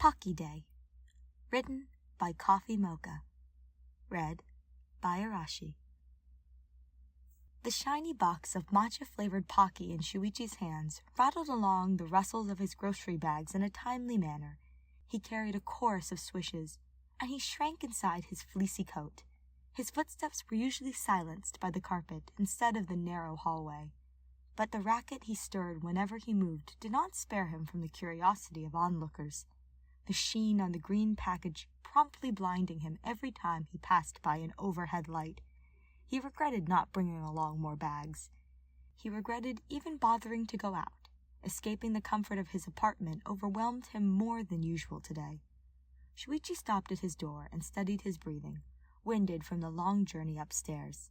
Pocky Day. Written by Coffee Mocha. Read by Arashi. The shiny box of matcha-flavored pocky in Shuichi's hands rattled along the rustles of his grocery bags in a timely manner. He carried a chorus of swishes, and he shrank inside his fleecy coat. His footsteps were usually silenced by the carpet instead of the narrow hallway. But the racket he stirred whenever he moved did not spare him from the curiosity of onlookers, the sheen on the green package promptly blinding him every time he passed by an overhead light. He regretted not bringing along more bags. He regretted even bothering to go out. Escaping the comfort of his apartment overwhelmed him more than usual today. Shuichi stopped at his door and studied his breathing, winded from the long journey upstairs.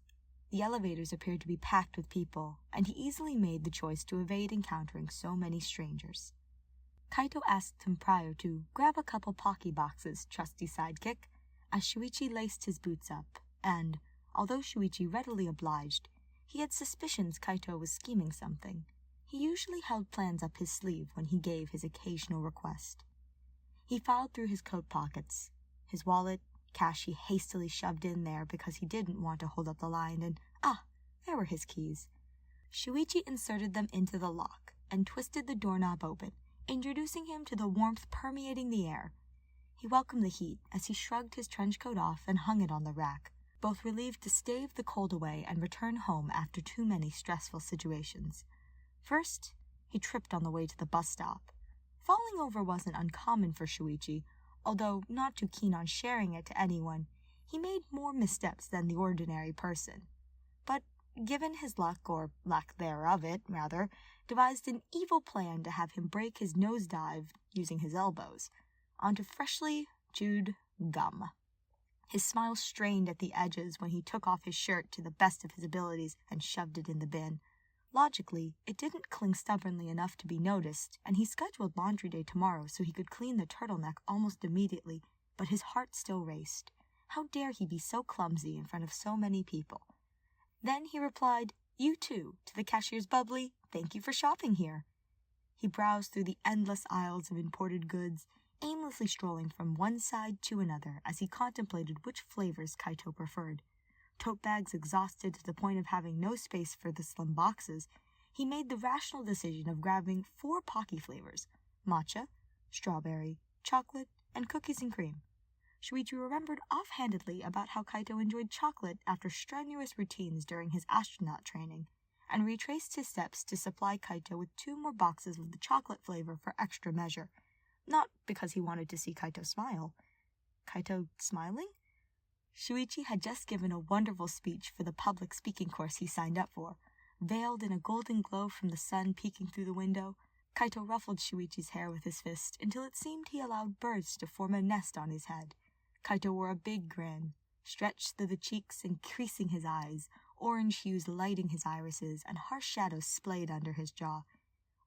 The elevators appeared to be packed with people, and he easily made the choice to evade encountering so many strangers. Kaito asked him prior to grab a couple pocky boxes, trusty sidekick, as Shuichi laced his boots up, and, although Shuichi readily obliged, he had suspicions Kaito was scheming something. He usually held plans up his sleeve when he gave his occasional request. He filed through his coat pockets, his wallet, cash he hastily shoved in there because he didn't want to hold up the line, and there were his keys. Shuichi inserted them into the lock and twisted the doorknob open, introducing him to the warmth permeating the air. He welcomed the heat as he shrugged his trench coat off and hung it on the rack, both relieved to stave the cold away and return home after too many stressful situations. First, he tripped on the way to the bus stop. Falling over wasn't uncommon for Shuichi, although not too keen on sharing it to anyone. He made more missteps than the ordinary person. But, given his luck, or lack thereof it, rather, devised an evil plan to have him break his nosedive, using his elbows, onto freshly chewed gum. His smile strained at the edges when he took off his shirt to the best of his abilities and shoved it in the bin. Logically, it didn't cling stubbornly enough to be noticed, and he scheduled laundry day tomorrow so he could clean the turtleneck almost immediately, but his heart still raced. How dare he be so clumsy in front of so many people? Then he replied, "You too," to the cashier's bubbly, "Thank you for shopping here." He browsed through the endless aisles of imported goods, aimlessly strolling from one side to another as he contemplated which flavors Kaito preferred. Tote bags exhausted to the point of having no space for the slim boxes, he made the rational decision of grabbing 4 pocky flavors: matcha, strawberry, chocolate, and cookies and cream. Shuichi remembered offhandedly about how Kaito enjoyed chocolate after strenuous routines during his astronaut training, and retraced his steps to supply Kaito with 2 more boxes of the chocolate flavor for extra measure. Not because he wanted to see Kaito smile. Kaito smiling? Shuichi had just given a wonderful speech for the public speaking course he signed up for. Veiled in a golden glow from the sun peeking through the window, Kaito ruffled Shuichi's hair with his fist until it seemed he allowed birds to form a nest on his head. Kaito wore a big grin, stretched through the cheeks and creasing his eyes, orange hues lighting his irises and harsh shadows splayed under his jaw.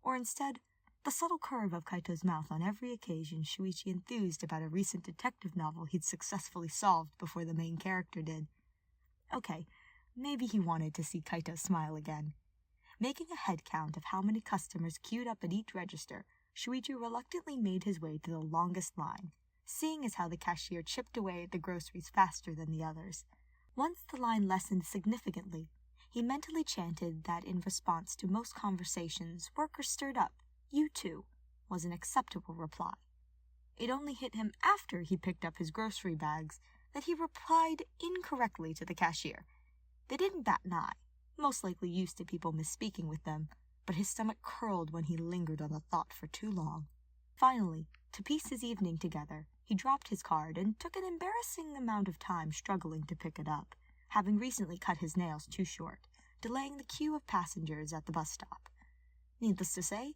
Or instead, the subtle curve of Kaito's mouth on every occasion Shuichi enthused about a recent detective novel he'd successfully solved before the main character did. Okay, maybe he wanted to see Kaito smile again. Making a head count of how many customers queued up at each register, Shuichi reluctantly made his way to the longest line, seeing as how the cashier chipped away at the groceries faster than the others. Once the line lessened significantly, he mentally chanted that in response to most conversations workers stirred up, "You too," was an acceptable reply. It only hit him after he picked up his grocery bags that he replied incorrectly to the cashier. They didn't bat an eye, most likely used to people misspeaking with them, but his stomach curled when he lingered on the thought for too long. Finally, to piece his evening together, he dropped his card and took an embarrassing amount of time struggling to pick it up, having recently cut his nails too short, delaying the queue of passengers at the bus stop. Needless to say,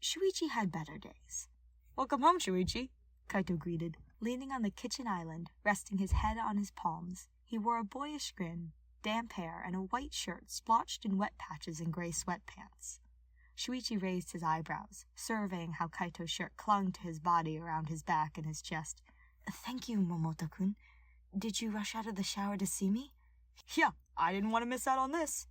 Shuichi had better days. "Welcome home, Shuichi," Kaito greeted, leaning on the kitchen island, resting his head on his palms. He wore a boyish grin, damp hair, and a white shirt splotched in wet patches and gray sweatpants. Shuichi raised his eyebrows, surveying how Kaito's shirt clung to his body around his back and his chest. "Thank you, Momota-kun. Did you rush out of the shower to see me?" "Yeah, I didn't want to miss out on this."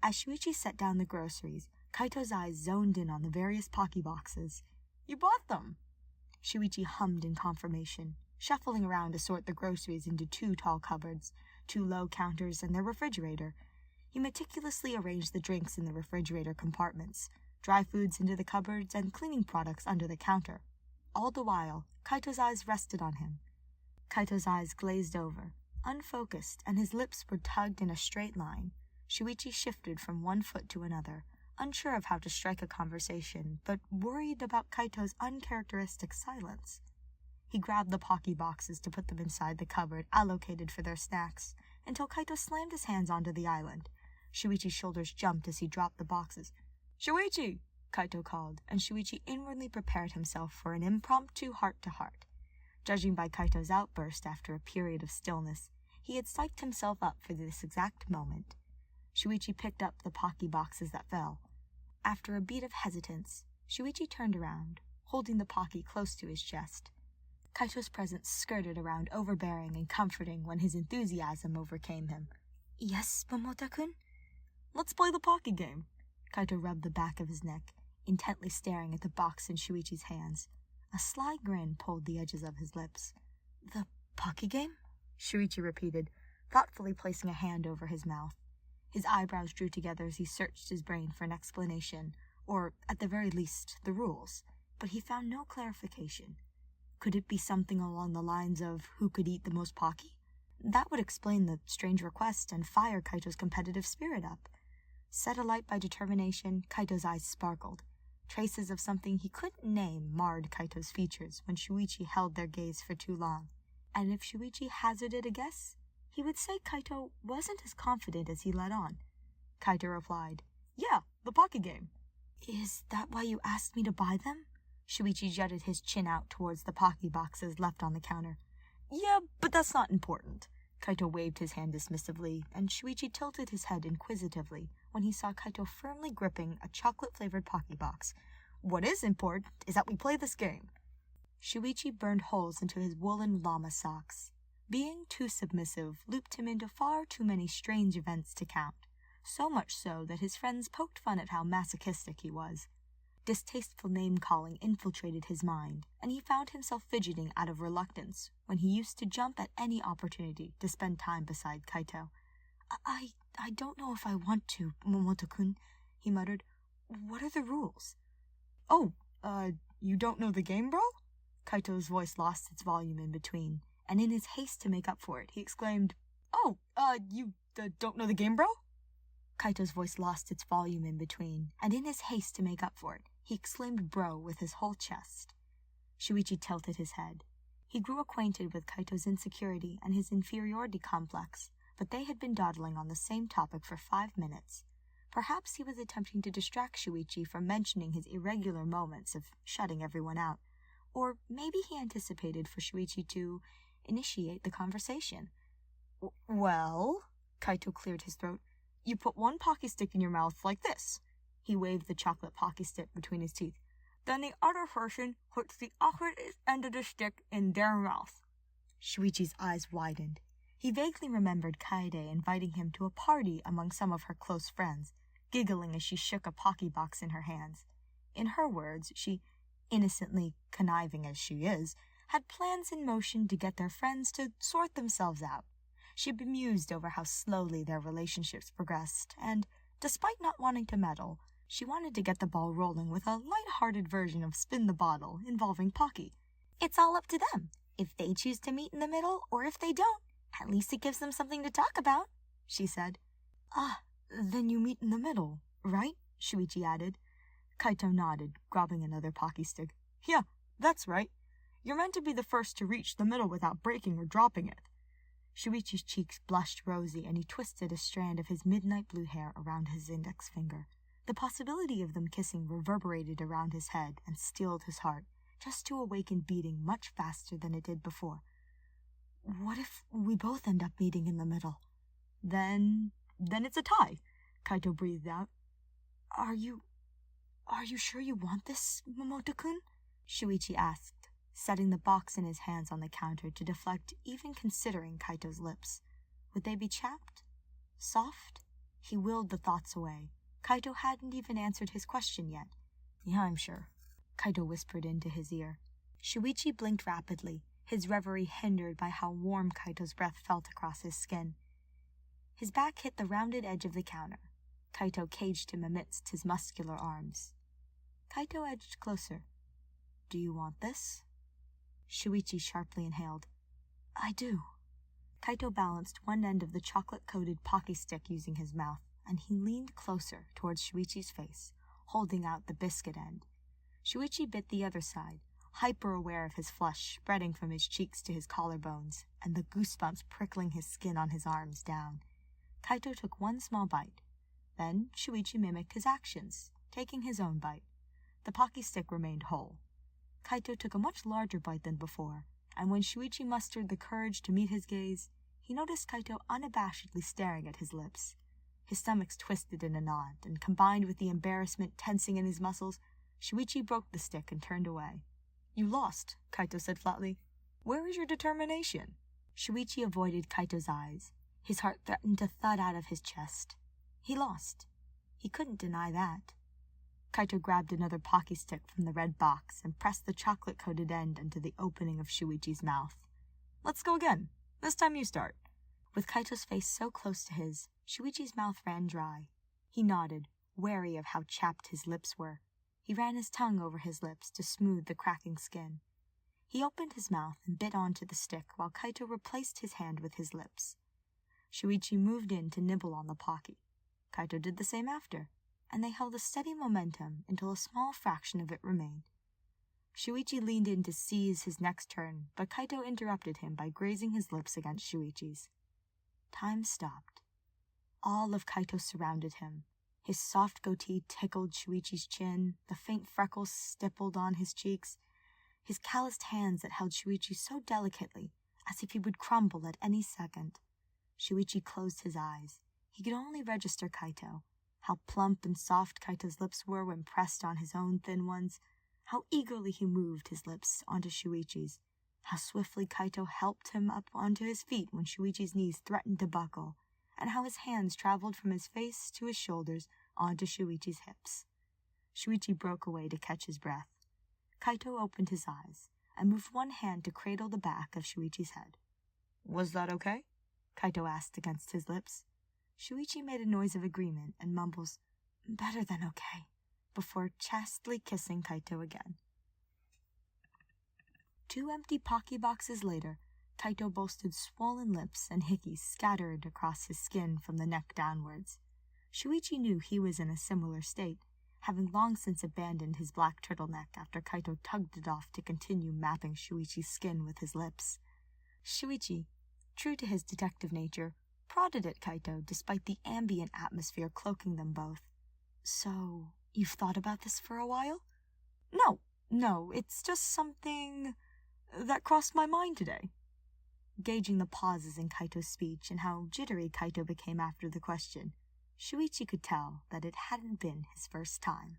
As Shuichi set down the groceries, Kaito's eyes zoned in on the various pocky boxes. "You bought them." Shuichi hummed in confirmation, shuffling around to sort the groceries into 2 tall cupboards, 2 low counters, and their refrigerator. He meticulously arranged the drinks in the refrigerator compartments, dry foods into the cupboards, and cleaning products under the counter. All the while, Kaito's eyes rested on him. Kaito's eyes glazed over, unfocused, and his lips were tugged in a straight line. Shuichi shifted from one foot to another, unsure of how to strike a conversation, but worried about Kaito's uncharacteristic silence. He grabbed the pocky boxes to put them inside the cupboard allocated for their snacks, until Kaito slammed his hands onto the island. Shuichi's shoulders jumped as he dropped the boxes. "Shuichi!" Kaito called, and Shuichi inwardly prepared himself for an impromptu heart-to-heart. Judging by Kaito's outburst after a period of stillness, he had psyched himself up for this exact moment. Shuichi picked up the pocky boxes that fell. After a beat of hesitance, Shuichi turned around, holding the pocky close to his chest. Kaito's presence skirted around overbearing and comforting when his enthusiasm overcame him. "Yes, Momota-kun?" "Let's play the pocky game." Kaito rubbed the back of his neck, intently staring at the box in Shuichi's hands. A sly grin pulled the edges of his lips. "The pocky game?" Shuichi repeated, thoughtfully placing a hand over his mouth. His eyebrows drew together as he searched his brain for an explanation, or, at the very least, the rules, but he found no clarification. Could it be something along the lines of who could eat the most pocky? That would explain the strange request and fire Kaito's competitive spirit up. Set alight by determination, Kaito's eyes sparkled. Traces of something he couldn't name marred Kaito's features when Shuichi held their gaze for too long. And if Shuichi hazarded a guess, he would say Kaito wasn't as confident as he let on. Kaito replied, "Yeah, the pocky game." "Is that why you asked me to buy them?" Shuichi jutted his chin out towards the pocky boxes left on the counter. "Yeah, but that's not important." Kaito waved his hand dismissively, and Shuichi tilted his head inquisitively when he saw Kaito firmly gripping a chocolate-flavored pocky box. "What is important is that we play this game." Shuichi burned holes into his woolen llama socks. Being too submissive looped him into far too many strange events to count, so much so that his friends poked fun at how masochistic he was. Distasteful name-calling infiltrated his mind, and he found himself fidgeting out of reluctance when he used to jump at any opportunity to spend time beside Kaito. I don't know if I want to, Momota-kun," he muttered. "What are the rules?" "Oh, you don't know the game, bro?" Kaito's voice lost its volume in between, and in his haste to make up for it, he exclaimed, "Oh, you don't know the game, bro?" Kaito's voice lost its volume in between, and in his haste to make up for it, he exclaimed "bro" with his whole chest. Shuichi tilted his head. He grew acquainted with Kaito's insecurity and his inferiority complex, but they had been dawdling on the same topic for 5 minutes. Perhaps he was attempting to distract Shuichi from mentioning his irregular moments of shutting everyone out, or maybe he anticipated for Shuichi to initiate the conversation. "Well," Kaito cleared his throat, "you put one pocky stick in your mouth like this." He waved the chocolate pocky stick between his teeth. "Then the other person puts the opposite end of the stick in their mouth." Shuichi's eyes widened. He vaguely remembered Kaede inviting him to a party among some of her close friends, giggling as she shook a pocky box in her hands. In her words, she, innocently conniving as she is, had plans in motion to get their friends to sort themselves out. She bemused over how slowly their relationships progressed, and, despite not wanting to meddle, she wanted to get the ball rolling with a light-hearted version of Spin the Bottle involving Pocky. "It's all up to them. If they choose to meet in the middle, or if they don't, at least it gives them something to talk about," she said. Then you meet in the middle, right?" Shuichi added. Kaito nodded, grabbing another pocky stick. "Yeah, that's right. You're meant to be the first to reach the middle without breaking or dropping it." Shuichi's cheeks blushed rosy, and he twisted a strand of his midnight blue hair around his index finger. The possibility of them kissing reverberated around his head and stilled his heart, just to awaken beating much faster than it did before. "What if we both end up meeting in the middle?" Then it's a tie," Kaito breathed out. Are you sure you want this, Momota-kun?" Shuichi asked, setting the box in his hands on the counter to deflect even considering Kaito's lips. Would they be chapped? Soft? He willed the thoughts away. Kaito hadn't even answered his question yet. "Yeah, I'm sure," Kaito whispered into his ear. Shuichi blinked rapidly, his reverie hindered by how warm Kaito's breath felt across his skin. His back hit the rounded edge of the counter. Kaito caged him amidst his muscular arms. Kaito edged closer. "Do you want this?" Shuichi sharply inhaled. "I do." Kaito balanced one end of the chocolate-coated pocky stick using his mouth, and he leaned closer towards Shuichi's face, holding out the biscuit end. Shuichi bit the other side, hyper-aware of his flush spreading from his cheeks to his collarbones, and the goosebumps prickling his skin on his arms down. Kaito took one small bite. Then Shuichi mimicked his actions, taking his own bite. The pocky stick remained whole. Kaito took a much larger bite than before, and when Shuichi mustered the courage to meet his gaze, he noticed Kaito unabashedly staring at his lips. His stomachs twisted in a knot, and combined with the embarrassment tensing in his muscles, Shuichi broke the stick and turned away. "You lost," Kaito said flatly. "Where is your determination?" Shuichi avoided Kaito's eyes. His heart threatened to thud out of his chest. He lost. He couldn't deny that. Kaito grabbed another pocky stick from the red box and pressed the chocolate-coated end into the opening of Shuichi's mouth. "Let's go again. This time you start." With Kaito's face so close to his, Shuichi's mouth ran dry. He nodded, wary of how chapped his lips were. He ran his tongue over his lips to smooth the cracking skin. He opened his mouth and bit onto the stick while Kaito replaced his hand with his lips. Shuichi moved in to nibble on the pocky. Kaito did the same after, and they held a steady momentum until a small fraction of it remained. Shuichi leaned in to seize his next turn, but Kaito interrupted him by grazing his lips against Shuichi's. Time stopped. All of Kaito surrounded him. His soft goatee tickled Shuichi's chin, the faint freckles stippled on his cheeks, his calloused hands that held Shuichi so delicately, as if he would crumble at any second. Shuichi closed his eyes. He could only register Kaito, how plump and soft Kaito's lips were when pressed on his own thin ones, how eagerly he moved his lips onto Shuichi's, how swiftly Kaito helped him up onto his feet when Shuichi's knees threatened to buckle, and how his hands traveled from his face to his shoulders onto Shuichi's hips. Shuichi broke away to catch his breath. Kaito opened his eyes and moved one hand to cradle the back of Shuichi's head. "Was that okay?" Kaito asked against his lips. Shuichi made a noise of agreement and mumbles, "Better than okay," before chastely kissing Kaito again. 2 empty pocky boxes later, Kaito boasted swollen lips and hickeys scattered across his skin from the neck downwards. Shuichi knew he was in a similar state, having long since abandoned his black turtleneck after Kaito tugged it off to continue mapping Shuichi's skin with his lips. Shuichi, true to his detective nature, prodded at Kaito despite the ambient atmosphere cloaking them both. "So, you've thought about this for a while?" No, it's just something that crossed my mind today." Gauging the pauses in Kaito's speech and how jittery Kaito became after the question, Shuichi could tell that it hadn't been his first time.